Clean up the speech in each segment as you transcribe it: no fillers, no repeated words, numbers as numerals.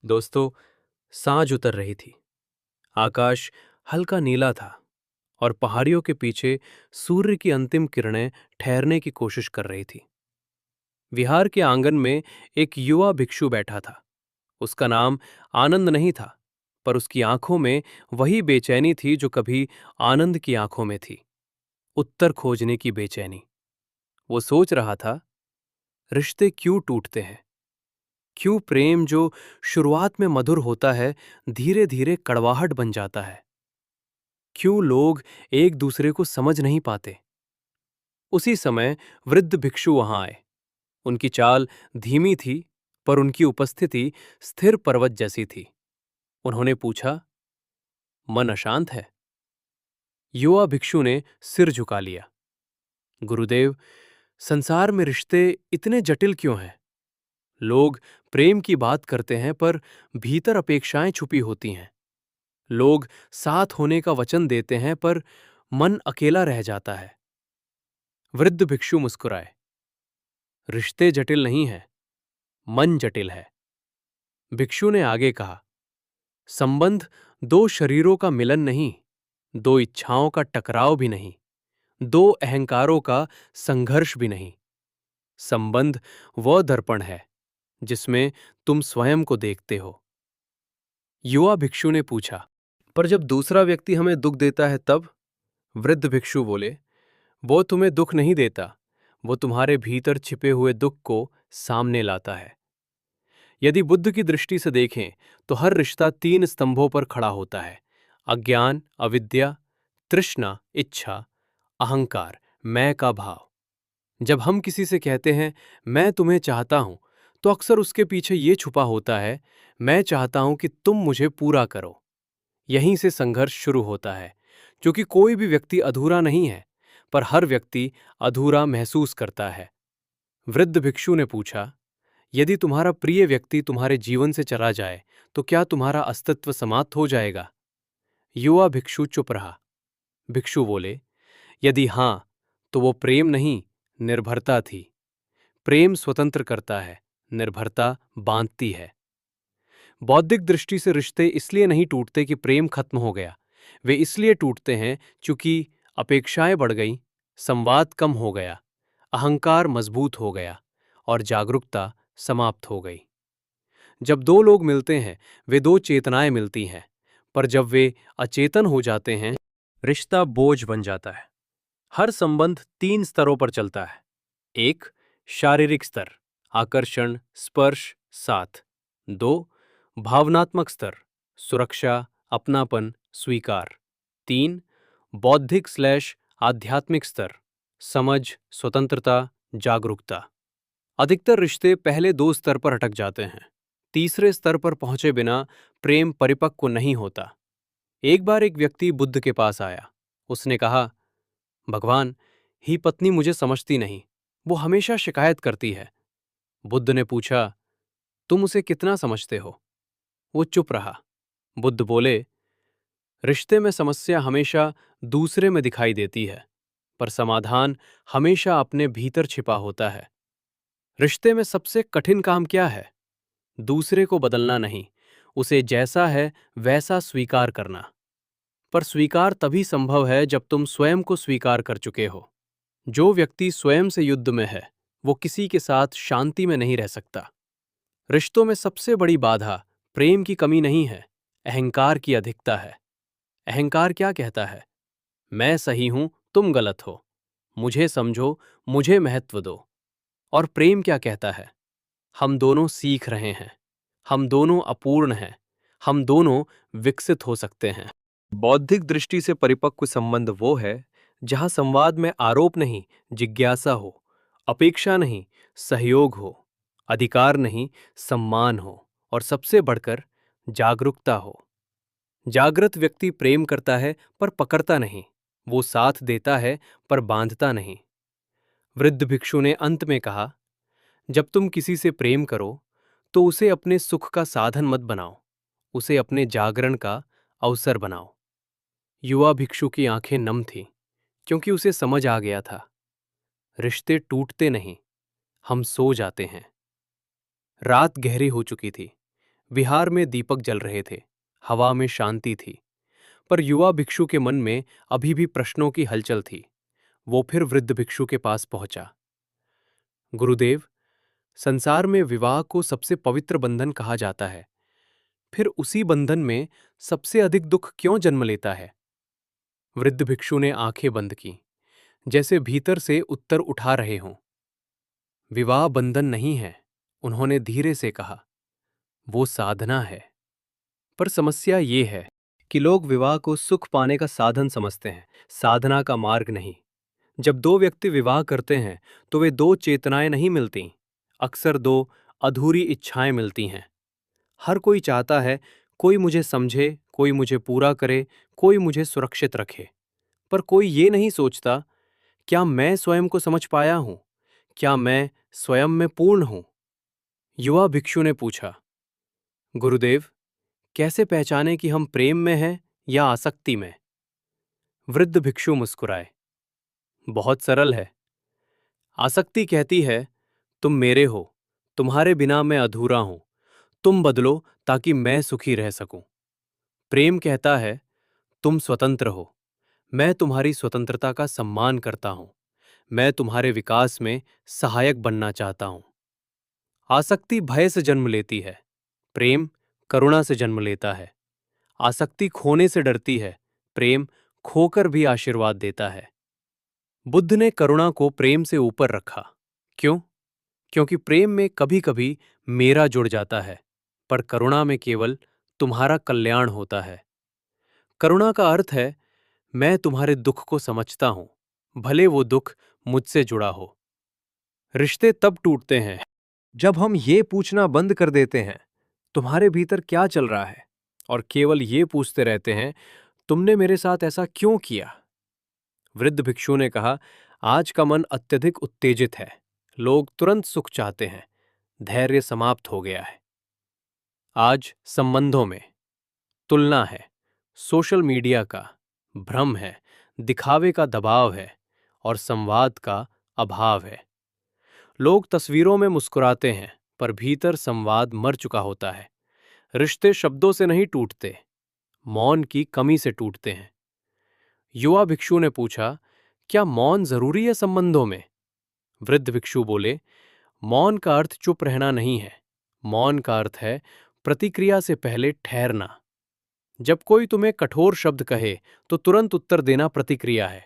दोस्तों, सांझ उतर रही थी। आकाश हल्का नीला था और पहाड़ियों के पीछे सूर्य की अंतिम किरणें ठहरने की कोशिश कर रही थी। विहार के आंगन में एक युवा भिक्षु बैठा था। उसका नाम आनंद नहीं था, पर उसकी आंखों में वही बेचैनी थी जो कभी आनंद की आंखों में थी। उत्तर खोजने की बेचैनी। वो सोच रहा था, रिश्ते क्यों टूटते हैं? क्यों प्रेम जो शुरुआत में मधुर होता है, धीरे धीरे कड़वाहट बन जाता है? क्यों लोग एक दूसरे को समझ नहीं पाते? उसी समय वृद्ध भिक्षु वहां आए। उनकी चाल धीमी थी, पर उनकी उपस्थिति स्थिर पर्वत जैसी थी। उन्होंने पूछा, मन अशांत है? युवा भिक्षु ने सिर झुका लिया। गुरुदेव, संसार में रिश्ते इतने जटिल क्यों हैं? लोग प्रेम की बात करते हैं, पर भीतर अपेक्षाएं छुपी होती हैं। लोग साथ होने का वचन देते हैं, पर मन अकेला रह जाता है। वृद्ध भिक्षु मुस्कुराए। रिश्ते जटिल नहीं है, मन जटिल है। भिक्षु ने आगे कहा, संबंध दो शरीरों का मिलन नहीं, दो इच्छाओं का टकराव भी नहीं, दो अहंकारों का संघर्ष भी नहीं। संबंध वह दर्पण है जिसमें तुम स्वयं को देखते हो। युवा भिक्षु ने पूछा, पर जब दूसरा व्यक्ति हमें दुख देता है तब? वृद्ध भिक्षु बोले, वो तुम्हें दुख नहीं देता, वो तुम्हारे भीतर छिपे हुए दुख को सामने लाता है। यदि बुद्ध की दृष्टि से देखें तो हर रिश्ता तीन स्तंभों पर खड़ा होता है: अज्ञान, अविद्या, तृष्णा, इच्छा, अहंकार, मैं का भाव। जब हम किसी से कहते हैं मैं तुम्हें चाहता हूं, तो अक्सर उसके पीछे ये छुपा होता है, मैं चाहता हूं कि तुम मुझे पूरा करो। यहीं से संघर्ष शुरू होता है, क्योंकि कोई भी व्यक्ति अधूरा नहीं है, पर हर व्यक्ति अधूरा महसूस करता है। वृद्ध भिक्षु ने पूछा, यदि तुम्हारा प्रिय व्यक्ति तुम्हारे जीवन से चला जाए तो क्या तुम्हारा अस्तित्व समाप्त हो जाएगा? युवा भिक्षु चुप रहा। भिक्षु बोले, यदि हां, तो वो प्रेम नहीं, निर्भरता थी। प्रेम स्वतंत्र करता है, निर्भरता बांधती है। बौद्धिक दृष्टि से रिश्ते इसलिए नहीं टूटते कि प्रेम खत्म हो गया। वे इसलिए टूटते हैं क्योंकि अपेक्षाएं बढ़ गईं, संवाद कम हो गया, अहंकार मजबूत हो गया और जागरूकता समाप्त हो गई। जब दो लोग मिलते हैं, वे दो चेतनाएं मिलती हैं, पर जब वे अचेतन हो जाते हैं, रिश्ता बोझ बन जाता है। हर संबंध तीन स्तरों पर चलता है। एक, शारीरिक स्तर, आकर्षण, स्पर्श, साथ। दो, भावनात्मक स्तर, सुरक्षा, अपनापन, स्वीकार। तीन, बौद्धिक स्लैश आध्यात्मिक स्तर, समझ, स्वतंत्रता, जागरूकता। अधिकतर रिश्ते पहले दो स्तर पर अटक जाते हैं। तीसरे स्तर पर पहुंचे बिना प्रेम परिपक्व नहीं होता। एक बार एक व्यक्ति बुद्ध के पास आया। उसने कहा, भगवान, ही पत्नी मुझे समझती नहीं, वो हमेशा शिकायत करती है। बुद्ध ने पूछा, तुम उसे कितना समझते हो? वो चुप रहा। बुद्ध बोले, रिश्ते में समस्या हमेशा दूसरे में दिखाई देती है, पर समाधान हमेशा अपने भीतर छिपा होता है। रिश्ते में सबसे कठिन काम क्या है? दूसरे को बदलना नहीं, उसे जैसा है वैसा स्वीकार करना। पर स्वीकार तभी संभव है जब तुम स्वयं को स्वीकार कर चुके हो। जो व्यक्ति स्वयं से युद्ध में है, वो किसी के साथ शांति में नहीं रह सकता। रिश्तों में सबसे बड़ी बाधा प्रेम की कमी नहीं है, अहंकार की अधिकता है। अहंकार क्या कहता है? मैं सही हूं, तुम गलत हो, मुझे समझो, मुझे महत्व दो। और प्रेम क्या कहता है? हम दोनों सीख रहे हैं, हम दोनों अपूर्ण हैं, हम दोनों विकसित हो सकते हैं। बौद्धिक दृष्टि से परिपक्व संबंध वो है जहां संवाद में आरोप नहीं, जिज्ञासा हो, अपेक्षा नहीं, सहयोग हो, अधिकार नहीं, सम्मान हो, और सबसे बढ़कर जागरूकता हो। जागृत व्यक्ति प्रेम करता है पर पकड़ता नहीं, वो साथ देता है पर बांधता नहीं। वृद्ध भिक्षु ने अंत में कहा, जब तुम किसी से प्रेम करो तो उसे अपने सुख का साधन मत बनाओ, उसे अपने जागरण का अवसर बनाओ। युवा भिक्षु की आंखें नम थीं, क्योंकि उसे समझ आ गया था, रिश्ते टूटते नहीं, हम सो जाते हैं। रात गहरी हो चुकी थी। विहार में दीपक जल रहे थे, हवा में शांति थी, पर युवा भिक्षु के मन में अभी भी प्रश्नों की हलचल थी। वो फिर वृद्ध भिक्षु के पास पहुंचा। गुरुदेव, संसार में विवाह को सबसे पवित्र बंधन कहा जाता है, फिर उसी बंधन में सबसे अधिक दुख क्यों जन्म लेता है? वृद्ध भिक्षु ने आंखें बंद की, जैसे भीतर से उत्तर उठा रहे हों। विवाह बंधन नहीं है, उन्होंने धीरे से कहा, वो साधना है। पर समस्या ये है कि लोग विवाह को सुख पाने का साधन समझते हैं, साधना का मार्ग नहीं। जब दो व्यक्ति विवाह करते हैं तो वे दो चेतनाएं नहीं मिलती, अक्सर दो अधूरी इच्छाएं मिलती हैं। हर कोई चाहता है, कोई मुझे समझे, कोई मुझे पूरा करे, कोई मुझे सुरक्षित रखे। पर कोई ये नहीं सोचता, क्या मैं स्वयं को समझ पाया हूं? क्या मैं स्वयं में पूर्ण हूं? युवा भिक्षु ने पूछा, गुरुदेव, कैसे पहचाने कि हम प्रेम में हैं या आसक्ति में? वृद्ध भिक्षु मुस्कुराए, बहुत सरल है। आसक्ति कहती है, तुम मेरे हो, तुम्हारे बिना मैं अधूरा हूं, तुम बदलो ताकि मैं सुखी रह सकूं। प्रेम कहता है, तुम स्वतंत्र हो, मैं तुम्हारी स्वतंत्रता का सम्मान करता हूं, मैं तुम्हारे विकास में सहायक बनना चाहता हूं। आसक्ति भय से जन्म लेती है, प्रेम करुणा से जन्म लेता है। आसक्ति खोने से डरती है, प्रेम खोकर भी आशीर्वाद देता है। बुद्ध ने करुणा को प्रेम से ऊपर रखा। क्यों? क्योंकि प्रेम में कभी कभी मेरा जुड़ जाता है, पर करुणा में केवल तुम्हारा कल्याण होता है। करुणा का अर्थ है, मैं तुम्हारे दुख को समझता हूं, भले वो दुख मुझसे जुड़ा हो। रिश्ते तब टूटते हैं जब हम ये पूछना बंद कर देते हैं, तुम्हारे भीतर क्या चल रहा है, और केवल ये पूछते रहते हैं, तुमने मेरे साथ ऐसा क्यों किया? वृद्ध भिक्षु ने कहा, आज का मन अत्यधिक उत्तेजित है, लोग तुरंत सुख चाहते हैं, धैर्य समाप्त हो गया है। आज संबंधों में तुलना है, सोशल मीडिया का भ्रम है, दिखावे का दबाव है और संवाद का अभाव है। लोग तस्वीरों में मुस्कुराते हैं, पर भीतर संवाद मर चुका होता है। रिश्ते शब्दों से नहीं टूटते, मौन की कमी से टूटते हैं। युवा भिक्षु ने पूछा, क्या मौन जरूरी है संबंधों में? वृद्ध भिक्षु बोले, मौन का अर्थ चुप रहना नहीं है, मौन का अर्थ है प्रतिक्रिया से पहले ठहरना। जब कोई तुम्हें कठोर शब्द कहे तो तुरंत उत्तर देना प्रतिक्रिया है,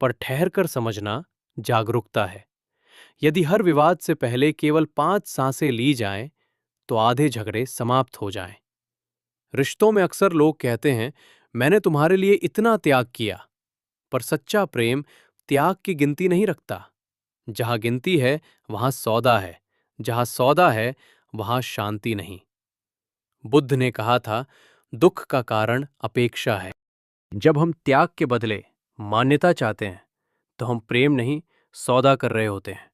पर ठहर कर समझना जागरूकता है। यदि हर विवाद से पहले केवल 5 सांसें ली जाएं, तो आधे झगड़े समाप्त हो जाएं। रिश्तों में अक्सर लोग कहते हैं, मैंने तुम्हारे लिए इतना त्याग किया, पर सच्चा प्रेम त्याग की गिनती नहीं रखता। जहां गिनती है वहां सौदा है, जहां सौदा है वहां शांति नहीं। बुद्ध ने कहा था, दुख का कारण अपेक्षा है। जब हम त्याग के बदले मान्यता चाहते हैं, तो हम प्रेम नहीं सौदा कर रहे होते हैं।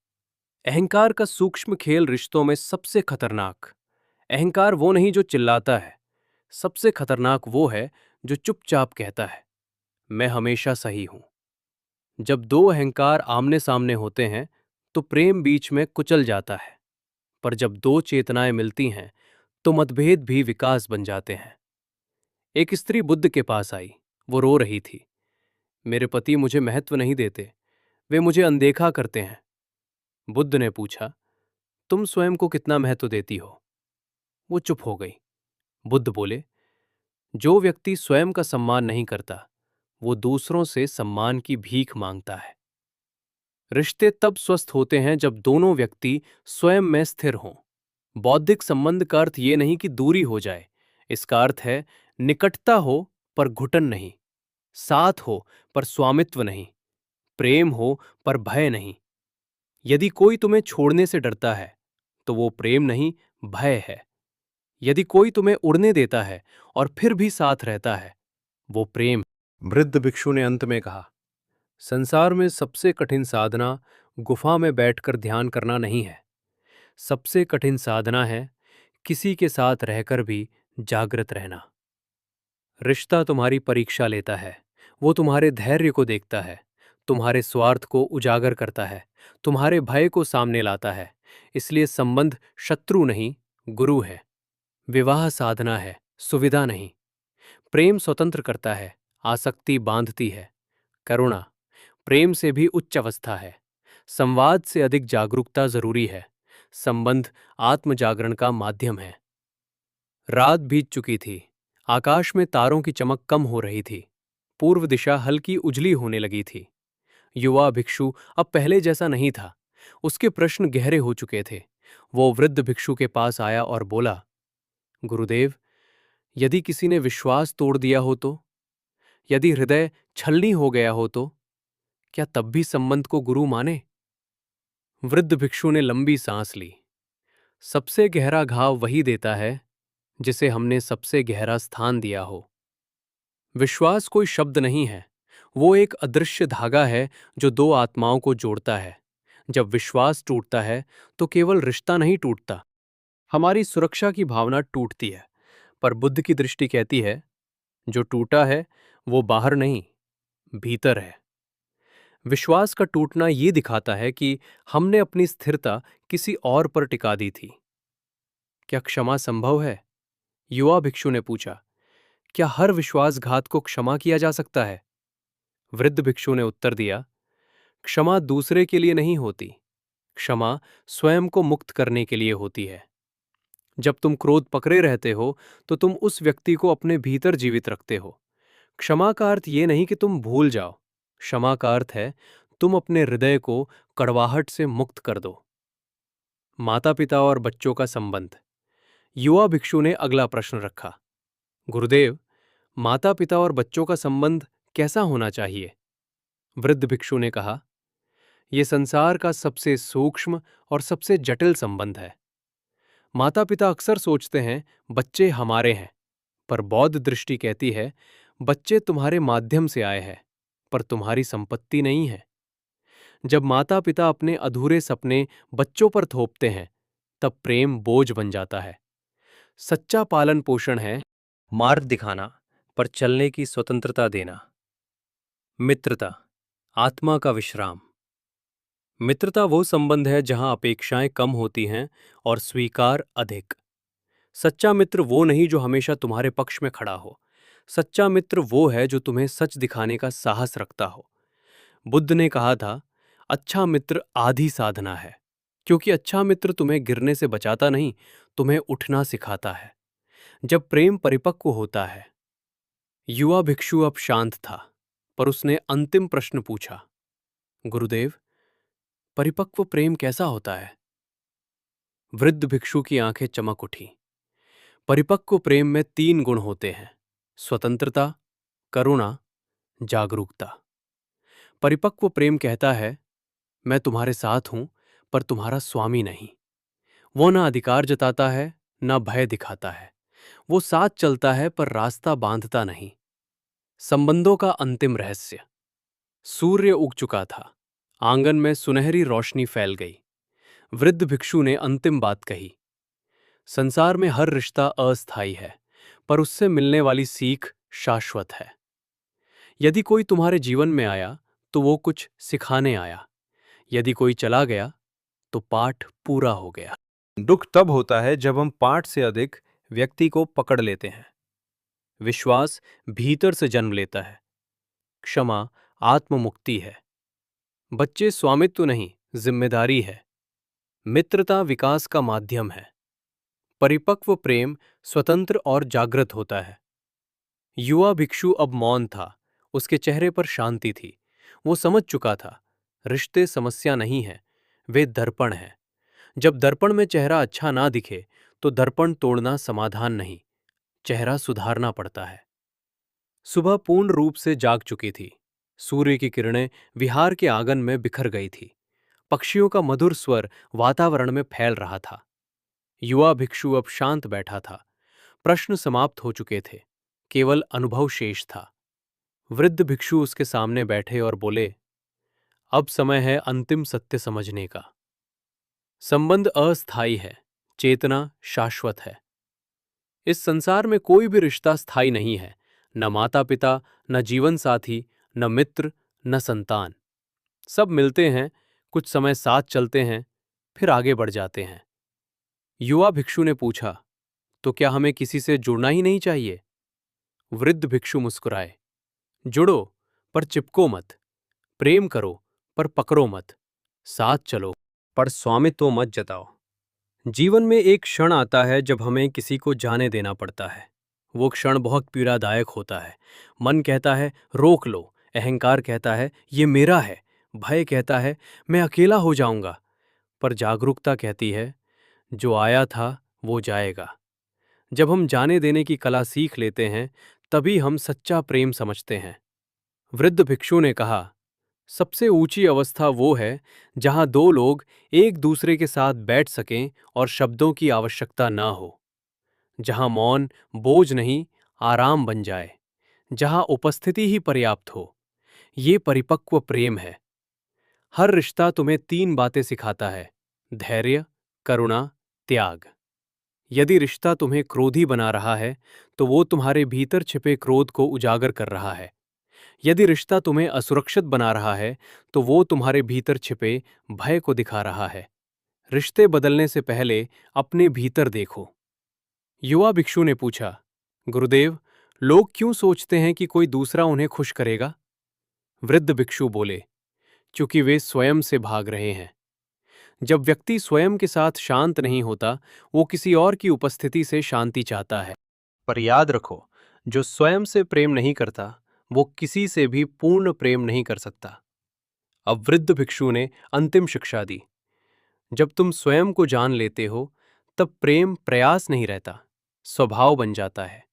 अहंकार का सूक्ष्म खेल रिश्तों में सबसे खतरनाक। अहंकार वो नहीं जो चिल्लाता है, सबसे खतरनाक वो है जो चुपचाप कहता है, मैं हमेशा सही हूं। जब दो अहंकार आमने सामने होते हैं तो प्रेम बीच में कुचल जाता है, पर जब दो चेतनाएं मिलती हैं तो मतभेद भी विकास बन जाते हैं। एक स्त्री बुद्ध के पास आई, वो रो रही थी, मेरे पति मुझे महत्व नहीं देते, वे मुझे अनदेखा करते हैं। बुद्ध ने पूछा, तुम स्वयं को कितना महत्व देती हो? वो चुप हो गई। बुद्ध बोले, जो व्यक्ति स्वयं का सम्मान नहीं करता, वो दूसरों से सम्मान की भीख मांगता है। रिश्ते तब स्वस्थ होते हैं जब दोनों व्यक्ति स्वयं में स्थिर हों। बौद्धिक संबंध का अर्थ ये नहीं कि दूरी हो जाए, इसका अर्थ है निकटता हो पर घुटन नहीं, साथ हो पर स्वामित्व नहीं, प्रेम हो पर भय नहीं। यदि कोई तुम्हें छोड़ने से डरता है तो वो प्रेम नहीं, भय है। यदि कोई तुम्हें उड़ने देता है और फिर भी साथ रहता है, वो प्रेम। वृद्ध भिक्षु ने अंत में कहा, संसार में सबसे कठिन साधना गुफा में बैठकर ध्यान करना नहीं है, सबसे कठिन साधना है किसी के साथ रहकर भी जागृत रहना। रिश्ता तुम्हारी परीक्षा लेता है, वो तुम्हारे धैर्य को देखता है, तुम्हारे स्वार्थ को उजागर करता है, तुम्हारे भय को सामने लाता है। इसलिए संबंध शत्रु नहीं, गुरु है। विवाह साधना है, सुविधा नहीं। प्रेम स्वतंत्र करता है, आसक्ति बांधती है। करुणा प्रेम से भी उच्च अवस्था है। संवाद से अधिक जागरूकता जरूरी है। संबंध आत्म जागरण का माध्यम है। रात बीत चुकी थी। आकाश में तारों की चमक कम हो रही थी। पूर्व दिशा हल्की उजली होने लगी थी। युवा भिक्षु अब पहले जैसा नहीं था। उसके प्रश्न गहरे हो चुके थे। वो वृद्ध भिक्षु के पास आया और बोला, गुरुदेव, यदि किसी ने विश्वास तोड़ दिया हो तो, यदि हृदय छलनी हो गया हो तो क्या तब भी संबंध को गुरु माने? वृद्ध भिक्षु ने लंबी सांस ली। सबसे गहरा घाव वही देता है जिसे हमने सबसे गहरा स्थान दिया हो। विश्वास कोई शब्द नहीं है, वो एक अदृश्य धागा है जो दो आत्माओं को जोड़ता है। जब विश्वास टूटता है तो केवल रिश्ता नहीं टूटता, हमारी सुरक्षा की भावना टूटती है। पर बुद्ध की दृष्टि कहती है, जो टूटा है वो बाहर नहीं, भीतर है। विश्वास का टूटना ये दिखाता है कि हमने अपनी स्थिरता किसी और पर टिका दी थी। क्या क्षमा संभव है? युवा भिक्षु ने पूछा। क्या हर विश्वासघात को क्षमा किया जा सकता है? वृद्ध भिक्षु ने उत्तर दिया, क्षमा दूसरे के लिए नहीं होती, क्षमा स्वयं को मुक्त करने के लिए होती है। जब तुम क्रोध पकड़े रहते हो तो तुम उस व्यक्ति को अपने भीतर जीवित रखते हो। क्षमा का अर्थ ये नहीं कि तुम भूल जाओ। क्षमा का अर्थ है तुम अपने हृदय को कड़वाहट से मुक्त कर दो। माता पिता और बच्चों का संबंध। युवा भिक्षु ने अगला प्रश्न रखा, गुरुदेव, माता पिता और बच्चों का संबंध कैसा होना चाहिए? वृद्ध भिक्षु ने कहा, यह संसार का सबसे सूक्ष्म और सबसे जटिल संबंध है। माता पिता अक्सर सोचते हैं बच्चे हमारे हैं, पर बौद्ध दृष्टि कहती है बच्चे तुम्हारे माध्यम से आए हैं, पर तुम्हारी संपत्ति नहीं है। जब माता पिता अपने अधूरे सपने बच्चों पर थोपते हैं तब प्रेम बोझ बन जाता है। सच्चा पालन पोषण है मार्ग दिखाना, पर चलने की स्वतंत्रता देना। मित्रता आत्मा का विश्राम। मित्रता वो संबंध है जहां अपेक्षाएं कम होती हैं और स्वीकार अधिक। सच्चा मित्र वो नहीं जो हमेशा तुम्हारे पक्ष में खड़ा हो। सच्चा मित्र वो है जो तुम्हें सच दिखाने का साहस रखता हो। बुद्ध ने कहा था, अच्छा मित्र आधी साधना है, क्योंकि अच्छा मित्र तुम्हें गिरने से बचाता नहीं, तुम्हें उठना सिखाता है। जब प्रेम परिपक्व होता है। युवा भिक्षु अब शांत था, पर उसने अंतिम प्रश्न पूछा, गुरुदेव, परिपक्व प्रेम कैसा होता है? वृद्ध भिक्षु की आंखें चमक उठी। परिपक्व प्रेम में 3 गुण होते हैं, स्वतंत्रता, करुणा, जागरूकता। परिपक्व प्रेम कहता है, मैं तुम्हारे साथ हूं, पर तुम्हारा स्वामी नहीं। वो ना अधिकार जताता है, ना भय दिखाता है। वो साथ चलता है पर रास्ता बांधता नहीं। संबंधों का अंतिम रहस्य। सूर्य उग चुका था। आंगन में सुनहरी रोशनी फैल गई। वृद्ध भिक्षु ने अंतिम बात कही, संसार में हर रिश्ता अस्थायी है, पर उससे मिलने वाली सीख शाश्वत है। यदि कोई तुम्हारे जीवन में आया तो वो कुछ सिखाने आया। यदि कोई चला गया तो पाठ पूरा हो गया। दुख तब होता है जब हम पाठ से अधिक व्यक्ति को पकड़ लेते हैं। विश्वास भीतर से जन्म लेता है। क्षमा आत्ममुक्ति है। बच्चे स्वामित्व नहीं, जिम्मेदारी है। मित्रता विकास का माध्यम है। परिपक्व प्रेम स्वतंत्र और जागृत होता है। युवा भिक्षु अब मौन था। उसके चेहरे पर शांति थी। वो समझ चुका था, रिश्ते समस्या नहीं है, वे दर्पण हैं। जब दर्पण में चेहरा अच्छा ना दिखे तो दर्पण तोड़ना समाधान नहीं, चेहरा सुधारना पड़ता है। सुबह पूर्ण रूप से जाग चुकी थी। सूर्य की किरणें विहार के आंगन में बिखर गई थी। पक्षियों का मधुर स्वर वातावरण में फैल रहा था। युवा भिक्षु अब शांत बैठा था। प्रश्न समाप्त हो चुके थे, केवल अनुभव शेष था। वृद्ध भिक्षु उसके सामने बैठे और बोले, अब समय है अंतिम सत्य समझने का। संबंध अस्थायी है, चेतना शाश्वत है। इस संसार में कोई भी रिश्ता स्थायी नहीं है, न माता पिता, न जीवन साथी, न मित्र, न संतान। सब मिलते हैं, कुछ समय साथ चलते हैं, फिर आगे बढ़ जाते हैं। युवा भिक्षु ने पूछा, तो क्या हमें किसी से जुड़ना ही नहीं चाहिए? वृद्ध भिक्षु मुस्कुराए। जुड़ो, पर चिपको मत। प्रेम करो, पर पकड़ो मत। साथ चलो, पर स्वामित्व मत जताओ। जीवन में एक क्षण आता है जब हमें किसी को जाने देना पड़ता है। वो क्षण बहुत पीड़ादायक होता है। मन कहता है रोक लो, अहंकार कहता है ये मेरा है, भय कहता है मैं अकेला हो जाऊंगा, पर जागरूकता कहती है जो आया था वो जाएगा। जब हम जाने देने की कला सीख लेते हैं, तभी हम सच्चा प्रेम समझते हैं। वृद्ध भिक्षु ने कहा, सबसे ऊंची अवस्था वो है जहां दो लोग एक दूसरे के साथ बैठ सकें और शब्दों की आवश्यकता ना हो, जहां मौन बोझ नहीं आराम बन जाए, जहां उपस्थिति ही पर्याप्त हो। ये परिपक्व प्रेम है। हर रिश्ता तुम्हें 3 बातें सिखाता है: धैर्य, करुणा, त्याग। यदि रिश्ता तुम्हें क्रोधी बना रहा है, तो वो तुम्हारे भीतर छिपे क्रोध को उजागर कर रहा है। यदि रिश्ता तुम्हें असुरक्षित बना रहा है, तो वो तुम्हारे भीतर छिपे भय को दिखा रहा है। रिश्ते बदलने से पहले अपने भीतर देखो। युवा भिक्षु ने पूछा, गुरुदेव, लोग क्यों सोचते हैं कि कोई दूसरा उन्हें खुश करेगा? वृद्ध भिक्षु बोले, क्योंकि वे स्वयं से भाग रहे हैं। जब व्यक्ति स्वयं के साथ शांत नहीं होता, वो किसी और की उपस्थिति से शांति चाहता है। पर याद रखो, जो स्वयं से प्रेम नहीं करता, वो किसी से भी पूर्ण प्रेम नहीं कर सकता। अब वृद्ध भिक्षु ने अंतिम शिक्षा दी। जब तुम स्वयं को जान लेते हो, तब प्रेम प्रयास नहीं रहता, स्वभाव बन जाता है।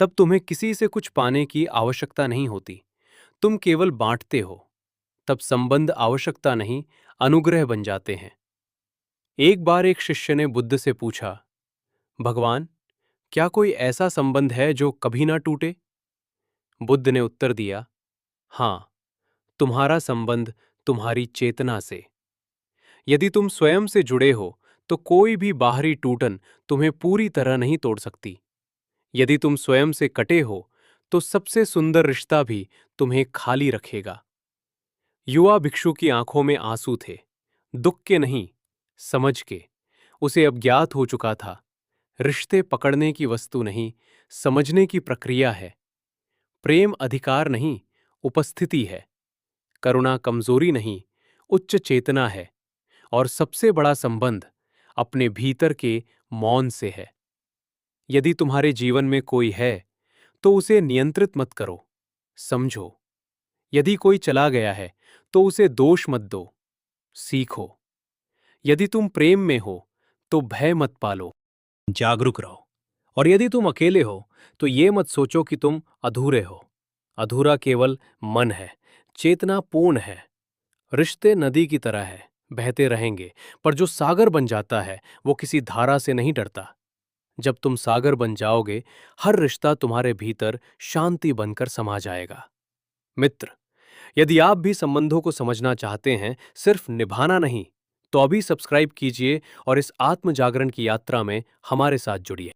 तब तुम्हें किसी से कुछ पाने की आवश्यकता नहीं होती, तुम केवल बांटते हो। तब संबंध आवश्यकता नहीं, अनुग्रह बन जाते हैं। एक बार एक शिष्य ने बुद्ध से पूछा, भगवान, क्या कोई ऐसा संबंध है जो कभी ना टूटे? बुद्ध ने उत्तर दिया, हाँ, तुम्हारा संबंध तुम्हारी चेतना से। यदि तुम स्वयं से जुड़े हो, तो कोई भी बाहरी टूटन तुम्हें पूरी तरह नहीं तोड़ सकती। यदि तुम स्वयं से कटे हो, तो सबसे सुंदर रिश्ता भी तुम्हें खाली रखेगा। युवा भिक्षु की आंखों में आंसू थे, दुख के नहीं, समझ के। उसे अब ज्ञात हो चुका था, रिश्ते पकड़ने की वस्तु नहीं, समझने की प्रक्रिया है। प्रेम अधिकार नहीं, उपस्थिति है। करुणा कमजोरी नहीं, उच्च चेतना है। और सबसे बड़ा संबंध अपने भीतर के मौन से है। यदि तुम्हारे जीवन में कोई है, तो उसे नियंत्रित मत करो, समझो। यदि कोई चला गया है, तो उसे दोष मत दो, सीखो। यदि तुम प्रेम में हो, तो भय मत पालो, जागरूक रहो। और यदि तुम अकेले हो, तो ये मत सोचो कि तुम अधूरे हो। अधूरा केवल मन है, चेतना पूर्ण है। रिश्ते नदी की तरह है, बहते रहेंगे, पर जो सागर बन जाता है, वो किसी धारा से नहीं डरता। जब तुम सागर बन जाओगे, हर रिश्ता तुम्हारे भीतर शांति बनकर समा जाएगा। मित्र, यदि आप भी संबंधों को समझना चाहते हैं, सिर्फ निभाना नहीं, तो अभी सब्सक्राइब कीजिए और इस आत्म जागरण की यात्रा में हमारे साथ जुड़िए।